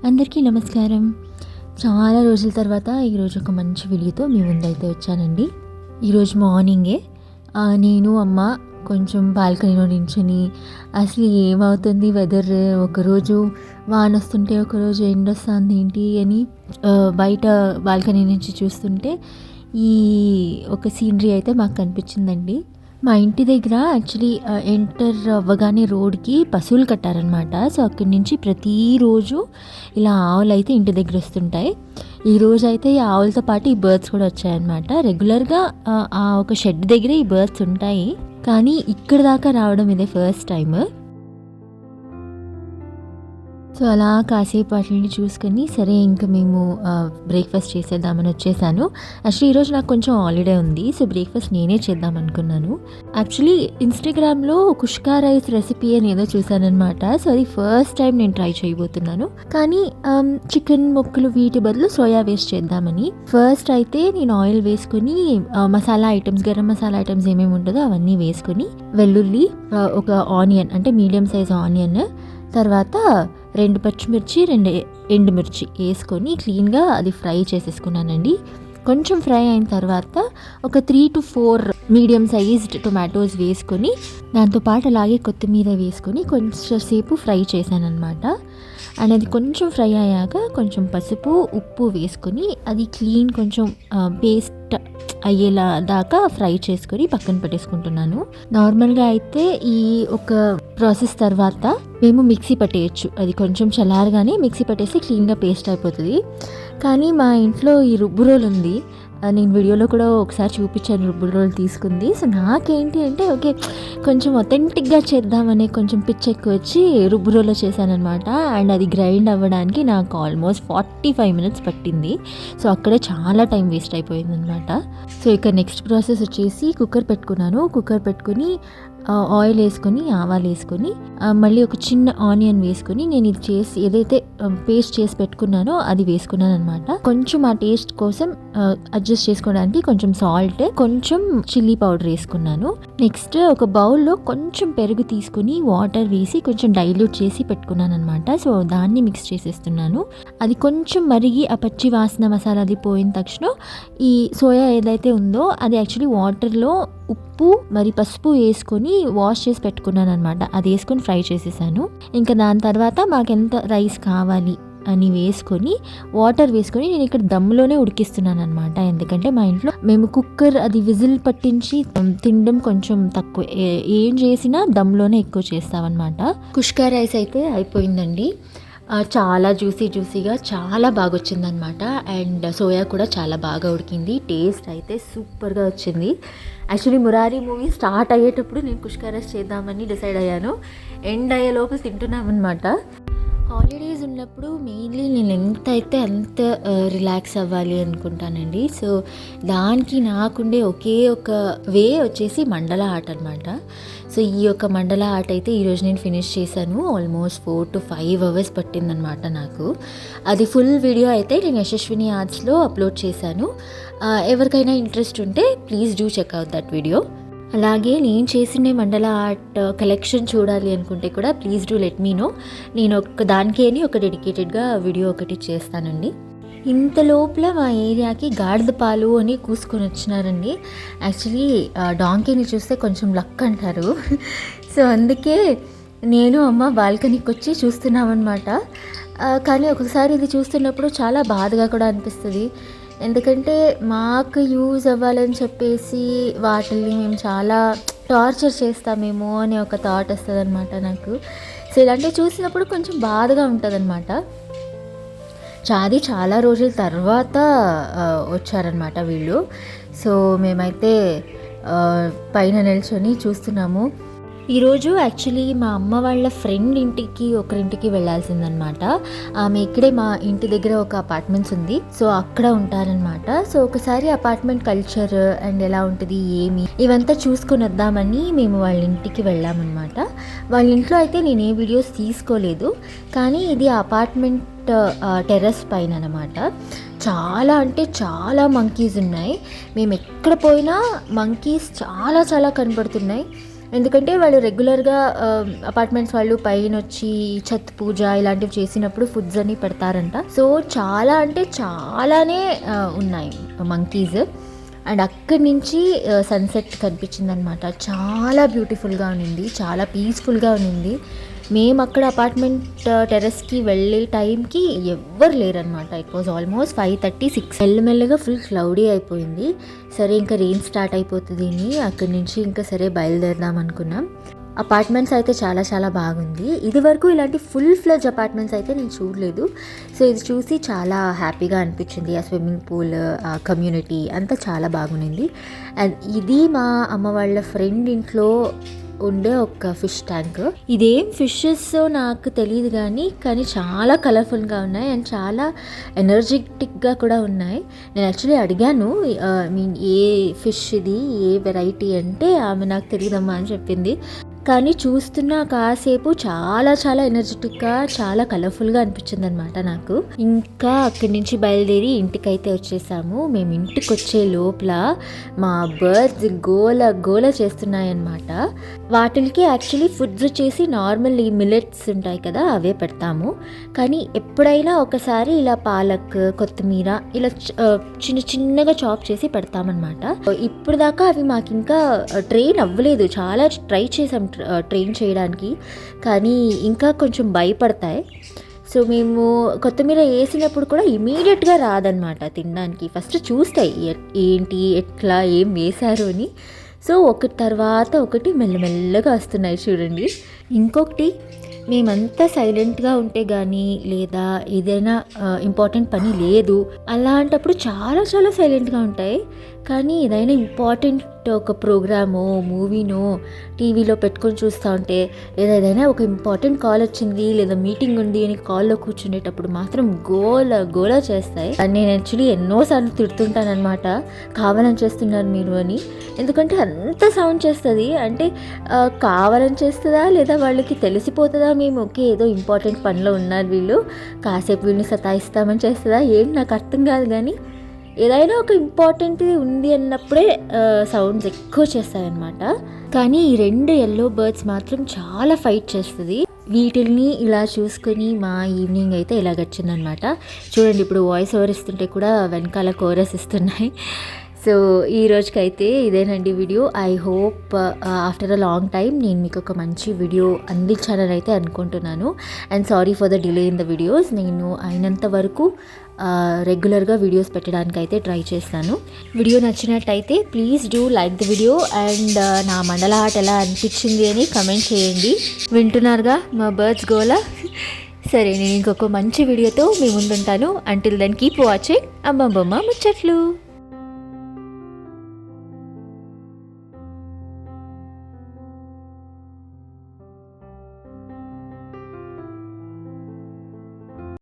అందరికీ నమస్కారం. చాలా రోజుల తర్వాత ఈరోజు ఒక మంచి వీడియోతో మీ ముందైతే వచ్చానండి. ఈరోజు మార్నింగే నేను అమ్మ కొంచెం బాల్కనీలో నించుని అసలు ఏమవుతుంది వెదర్, ఒకరోజు వాన వస్తుంటే ఒకరోజు ఎండ వస్తుంది ఏంటి అని బయట బాల్కనీ నుంచి చూస్తుంటే ఈ ఒక సీనరీ అయితే మాకు కనిపించిందండి. మా ఇంటి దగ్గర యాక్చువల్లీ ఎంటర్ అవ్వగానే రోడ్కి పశువులు కట్టారనమాట. సో అక్కడి నుంచి ప్రతిరోజు ఇలా ఆవులు అయితే ఇంటి దగ్గర వస్తుంటాయి. ఈరోజు అయితే ఈ ఆవులతో పాటు ఈ బర్డ్స్ కూడా వచ్చాయన్నమాట. రెగ్యులర్గా ఆ ఒక షెడ్ దగ్గర ఈ బర్డ్స్ ఉంటాయి, కానీ ఇక్కడ దాకా రావడం ఇదే ఫస్ట్ టైం. సో అలా కాసేపు వాటిని చూసుకొని సరే ఇంకా మేము బ్రేక్ఫాస్ట్ చేసేద్దామని వచ్చేసాను. యాక్చువల్లీ ఈరోజు నాకు కొంచెం హాలిడే ఉంది, సో బ్రేక్ఫాస్ట్ నేనే చేద్దాం అనుకున్నాను. యాక్చువల్లీ ఇన్స్టాగ్రామ్లో కుష్కా రైస్ రెసిపీ అని ఏదో చూసానమాట. సో అది ఫస్ట్ టైం నేను ట్రై చేయబోతున్నాను, కానీ చికెన్ ముక్కలు వీటి బదులు సోయా వేస్ట్ చేద్దామని. ఫస్ట్ అయితే నేను ఆయిల్ వేసుకొని మసాలా ఐటమ్స్, గరం మసాలా ఐటమ్స్ ఏమేమి ఉంటుందో అవన్నీ వేసుకొని, వెల్లుల్లి, ఒక ఆనియన్ అంటే మీడియం సైజ్ ఆనియన్, తర్వాత 2 పచ్చిమిర్చి, 2 ఎండుమిర్చి వేసుకొని క్లీన్గా అది ఫ్రై చేసేసుకున్నానండి. కొంచెం ఫ్రై అయిన తర్వాత ఒక 3 to 4 మీడియం సైజ్డ్ టొమాటోస్ వేసుకొని, దాంతోపాటు అలాగే కొత్తిమీర వేసుకొని కొంచెంసేపు ఫ్రై చేశాను అనమాట. అండ్ అది కొంచెం ఫ్రై అయ్యాక కొంచెం పసుపు, ఉప్పు వేసుకొని అది క్లీన్ కొంచెం పేస్ట్ అయ్యేలా దాకా ఫ్రై చేసుకొని పక్కన పెట్టేసుకుంటున్నాను. నార్మల్గా అయితే ఈ ఒక ప్రాసెస్ తర్వాత మేము మిక్సీ పట్టేయచ్చు, అది కొంచెం చల్లారగానే మిక్సీ పట్టేసి క్లీన్గా పేస్ట్ అయిపోతుంది. కానీ మా ఇంట్లో ఈ రుబ్బు రోల్ ఉంది, నేను వీడియోలో కూడా ఒకసారి చూపించాను రుబ్బు రోల్ తీసుకుంది. సో నాకేంటి అంటే ఓకే కొంచెం ఒథెంటిక్గా చేద్దామని కొంచెం పిచ్ ఎక్కువ వచ్చి రుబ్బు రోల్లో చేశానమాట. అండ్ అది గ్రైండ్ అవ్వడానికి నాకు ఆల్మోస్ట్ 45 minutes పట్టింది. సో అక్కడే చాలా టైం వేస్ట్ అయిపోయింది అనమాట. సో ఇక నెక్స్ట్ ప్రాసెస్ వచ్చేసి కుక్కర్ పెట్టుకున్నాను. కుక్కర్ పెట్టుకుని ఆయిల్ వేసుకొని, ఆవాలు వేసుకొని, మళ్ళీ ఒక చిన్న ఆనియన్ వేసుకొని, నేను ఇది చేసి ఏదైతే పేస్ట్ చేసి పెట్టుకున్నానో అది వేసుకున్నాను అనమాట. కొంచెం ఆ టేస్ట్ కోసం అడ్జస్ట్ చేసుకోవడానికి కొంచెం సాల్ట్, కొంచెం చిల్లీ పౌడర్ వేసుకున్నాను. నెక్స్ట్ ఒక బౌల్లో కొంచెం పెరుగు తీసుకుని వాటర్ వేసి కొంచెం డైల్యూట్ చేసి పెట్టుకున్నాను అనమాట. సో దాన్ని మిక్స్ చేసేస్తున్నాను. అది కొంచెం మరిగి ఆ పచ్చి వాసన మసాలా అది పోయిన తక్షణం ఈ సోయా ఏదైతే ఉందో అది యాక్చువల్లీ వాటర్లో ఉప్పు మరి పసుపు వేసుకొని వాష్ చేసి పెట్టుకున్నాను అనమాట. అది వేసుకొని ఫ్రై చేసేసాను. ఇంకా దాని తర్వాత మాకెంత రైస్ కావాలి అని వేసుకొని వాటర్ వేసుకొని నేను ఇక్కడ దమ్లోనే ఉడికిస్తున్నాను అనమాట. ఎందుకంటే మా ఇంట్లో మేము కుక్కర్ అది విజిల్ పట్టించి తినడం కొంచెం తక్కువ, ఏం చేసినా దమ్లోనే ఎక్కువ చేస్తామన్నమాట. కుష్కా రైస్ అయితే అయిపోయిందండి. చాలా జ్యూసీగా చాలా బాగా వచ్చిందనమాట. అండ్ సోయా కూడా చాలా బాగా ఉడికింది. టేస్ట్ అయితే సూపర్గా వచ్చింది. యాక్చువల్లీ మురారి మూవీ స్టార్ట్ అయ్యేటప్పుడు నేను కుష్కా రైస్ చేద్దామని డిసైడ్ అయ్యాను. ఎండ్ అయ్యే లోపు తింటున్నామన్నమాట. హాలిడేస్ ఉన్నప్పుడు మెయిన్లీ నేను ఎంత అయితే అంత రిలాక్స్ అవ్వాలి అనుకుంటానండి. సో దానికి నాకుండే ఒకే ఒక వే వచ్చేసి మండల ఆర్ట్ అనమాట. సో ఈ యొక్క మండల ఆర్ట్ అయితే ఈరోజు నేను ఫినిష్ చేశాను. ఆల్మోస్ట్ 4 to 5 hours పట్టిందనమాట నాకు. అది ఫుల్ వీడియో అయితే నేను యశస్విని ఆర్ట్స్లో అప్లోడ్ చేశాను. ఎవరికైనా ఇంట్రెస్ట్ ఉంటే please do check out that video. అలాగే నేను చేసిన మండల ఆర్ట్ కలెక్షన్ చూడాలి అనుకుంటే కూడా please do let me know. నేను దానికే ఒక డెడికేటెడ్గా వీడియో ఒకటి చేస్తానండి. ఇంత లోపల మా ఏరియాకి గాడిద పాలు అని కూసుకొని వచ్చినారండి. యాక్చువల్లీ డాంకీని చూస్తే కొంచెం లక్ అంటారు. సో అందుకే నేను అమ్మ బాల్కనీకి వచ్చి చూస్తున్నామన్నమాట. కానీ ఒకసారి ఇది చూస్తున్నప్పుడు చాలా బాధగా కూడా అనిపిస్తుంది. ఎందుకంటే మాకు యూజ్ అవ్వాలని చెప్పేసి వాటిని మేము చాలా టార్చర్ చేస్తామేమో అనే ఒక థాట్ వస్తుంది అనమాట నాకు. సో ఇలాంటివి చూసినప్పుడు కొంచెం బాధగా ఉంటుంది అనమాట. చాలా రోజుల తర్వాత వచ్చారనమాట వీళ్ళు. సో మేమైతే పైన నిల్చొని చూస్తున్నాము. ఈరోజు యాక్చువల్లీ మా అమ్మ వాళ్ళ ఫ్రెండ్ ఒకరింటికి వెళ్ళాల్సిందనమాట. ఆమె ఇక్కడే మా ఇంటి దగ్గర ఒక అపార్ట్మెంట్స్ ఉంది, సో అక్కడ ఉంటారనమాట. సో ఒకసారి అపార్ట్మెంట్ కల్చర్ అండ్ ఎలా ఉంటుంది ఏమి ఇవంతా చూసుకొని వద్దామని మేము వాళ్ళ ఇంటికి వెళ్ళామన్నమాట. వాళ్ళ ఇంట్లో అయితే నేను ఏ వీడియోస్ తీసుకోలేదు, కానీ ఇది అపార్ట్మెంట్ టెర్రస్ పైన అనమాట. చాలా అంటే చాలా మంకీస్ ఉన్నాయి. మేము ఎక్కడ పోయినా మంకీస్ చాలా కనబడుతున్నాయి. ఎందుకంటే వాళ్ళు రెగ్యులర్గా అపార్ట్మెంట్స్ వాళ్ళు పైన వచ్చి ఛత్ పూజ ఇలాంటివి చేసినప్పుడు ఫుడ్స్ అన్ని పెడతారంట. సో చాలా అంటే చాలానే ఉన్నాయి మంకీస్. అండ్ అక్కడి నుంచి సన్సెట్ కనిపించిందనమాట. చాలా బ్యూటిఫుల్గా ఉన్నింది, చాలా పీస్ఫుల్గా ఉన్నింది. మేము అక్కడ అపార్ట్మెంట్ టెర్రస్కి వెళ్ళే టైంకి ఎవ్వరు లేరనమాట. It was almost 5:30-6. మెల్లమెల్లగా ఫుల్ క్లౌడీ అయిపోయింది. సరే ఇంకా రెయిన్ స్టార్ట్ అయిపోతుంది అని అక్కడి నుంచి ఇంకా సరే బయలుదేరదాం అనుకున్నాం. అపార్ట్మెంట్స్ అయితే చాలా చాలా బాగుంది. ఇది వరకు ఇలాంటి ఫుల్ ఫ్లెడ్జ్ అపార్ట్మెంట్స్ అయితే నేను చూడలేదు. సో ఇది చూసి చాలా హ్యాపీగా అనిపించింది. ఆ స్విమ్మింగ్ పూల్, ఆ కమ్యూనిటీ అంతా చాలా బాగుంది. అండ్ ఇది మా అమ్మ వాళ్ళ ఫ్రెండ్ ఇంట్లో ఉండే ఒక ఫిష్ ట్యాంక్. ఇదేం ఫిషెస్ నాకు తెలియదు కానీ చాలా కలర్ఫుల్గా ఉన్నాయి అండ్ చాలా ఎనర్జెటిక్గా కూడా ఉన్నాయి. నేను యాక్చువల్లీ అడిగాను మీన్ ఏ ఫిష్ ఇది, ఏ వెరైటీ అంటే ఆమె నాకు తెలియదమ్మా అని చెప్పింది. కానీ చూస్తున్న కాసేపు చాలా చాలా ఎనర్జెటిక్గా చాలా కలర్ఫుల్గా అనిపించింది అనమాట నాకు. ఇంకా అక్కడి నుంచి బయలుదేరి ఇంటికైతే వచ్చేసాము. మేము ఇంటికి వచ్చే లోపల మా బర్డ్స్ గోల చేస్తున్నాయన్నమాట. వాటికి యాక్చువల్లీ ఫుడ్స్ వచ్చేసి నార్మల్ ఈ మిల్లెట్స్ ఉంటాయి కదా, అవే పెడతాము. కానీ ఎప్పుడైనా ఒకసారి ఇలా పాలక్, కొత్తిమీర ఇలా చిన్నగా చాప్ చేసి పెడతామన్నమాట. ఇప్పుడు దాకా అవి మాకు ఇంకా ట్రైన్ అవ్వలేదు. చాలా ట్రై చేసాం ట్రైన్ చేయడానికి, కానీ ఇంకా కొంచెం భయపడతాయి. సో మేము కొత్తిమీర వేసినప్పుడు కూడా ఇమీడియట్గా రాదనమాట తినడానికి. ఫస్ట్ చూస్తాయి ఏంటి ఎట్లా ఏం వేశారు అని. సో ఒకటి తర్వాత ఒకటి మెల్లమెల్లగా వస్తున్నాయి చూడండి. ఇంకొకటి, మేమంతా సైలెంట్గా ఉంటే కానీ లేదా ఏదైనా ఇంపార్టెంట్ పని లేదు అలాంటప్పుడు చాలా చాలా సైలెంట్గా ఉంటాయి. కానీ ఏదైనా ఇంపార్టెంట్ ఒక ప్రోగ్రామో మూవీనో టీవీలో పెట్టుకొని చూస్తూ ఉంటే, లేదా ఏదైనా ఒక ఇంపార్టెంట్ కాల్ వచ్చింది లేదా మీటింగ్ ఉంది అని కాల్లో కూర్చునేటప్పుడు మాత్రం గోల చేస్తాయి. నేను యాక్చువల్లీ ఎన్నోసార్లు తిడుతుంటానమాట, కావాలని చేస్తున్నారు మీరు అని. ఎందుకంటే అంత సౌండ్ చేస్తుంది. అంటే కావాలని చేస్తుందా లేదా వాళ్ళకి తెలిసిపోతుందా మేము ఓకే ఏదో ఇంపార్టెంట్ పనిలో ఉన్నారు వీళ్ళు, కాసేపు వీళ్ళని సతాయిస్తామని చేస్తుందా ఏం నాకు అర్థం కాదు. కానీ ఏదైనా ఒక ఇంపార్టెంట్ది ఉంది అన్నప్పుడే సౌండ్స్ ఎక్కువ చేస్తాయన్నమాట. కానీ ఈ 2 ఎల్లో బర్డ్స్ మాత్రం చాలా ఫైట్ చేస్తుంది. వీటిల్ని ఇలా చూసుకొని మా ఈవినింగ్ అయితే ఇలా గడిచిందనమాట. చూడండి, ఇప్పుడు వాయిస్ ఓవర్ ఇస్తుంటే కూడా వెనకాల కోరస్ ఇస్తున్నాయి. సో ఈ రోజుకైతే ఇదేనండి video. I hope after a long time నేను మీకు ఒక మంచి వీడియో అందించాలని అయితే అనుకుంటున్నాను. And sorry for the delay in the videos. నేను అయినంత వరకు రెగ్యులర్గా వీడియోస్ పెట్టడానికి అయితే ట్రై చేస్తాను. వీడియో నచ్చినట్టయితే please do like the video and నా మండల ఆట ఎలా అనిపించింది అని కమెంట్ చేయండి. వింటున్నారుగా మా బర్డ్స్ గోల. సరే, నేను ఇంకొక మంచి వీడియోతో మీ ముందుంటాను. అంటిల్ దెన్ కీప్ వాచింగ్ అమ్మమ్మ ముచ్చట్లు.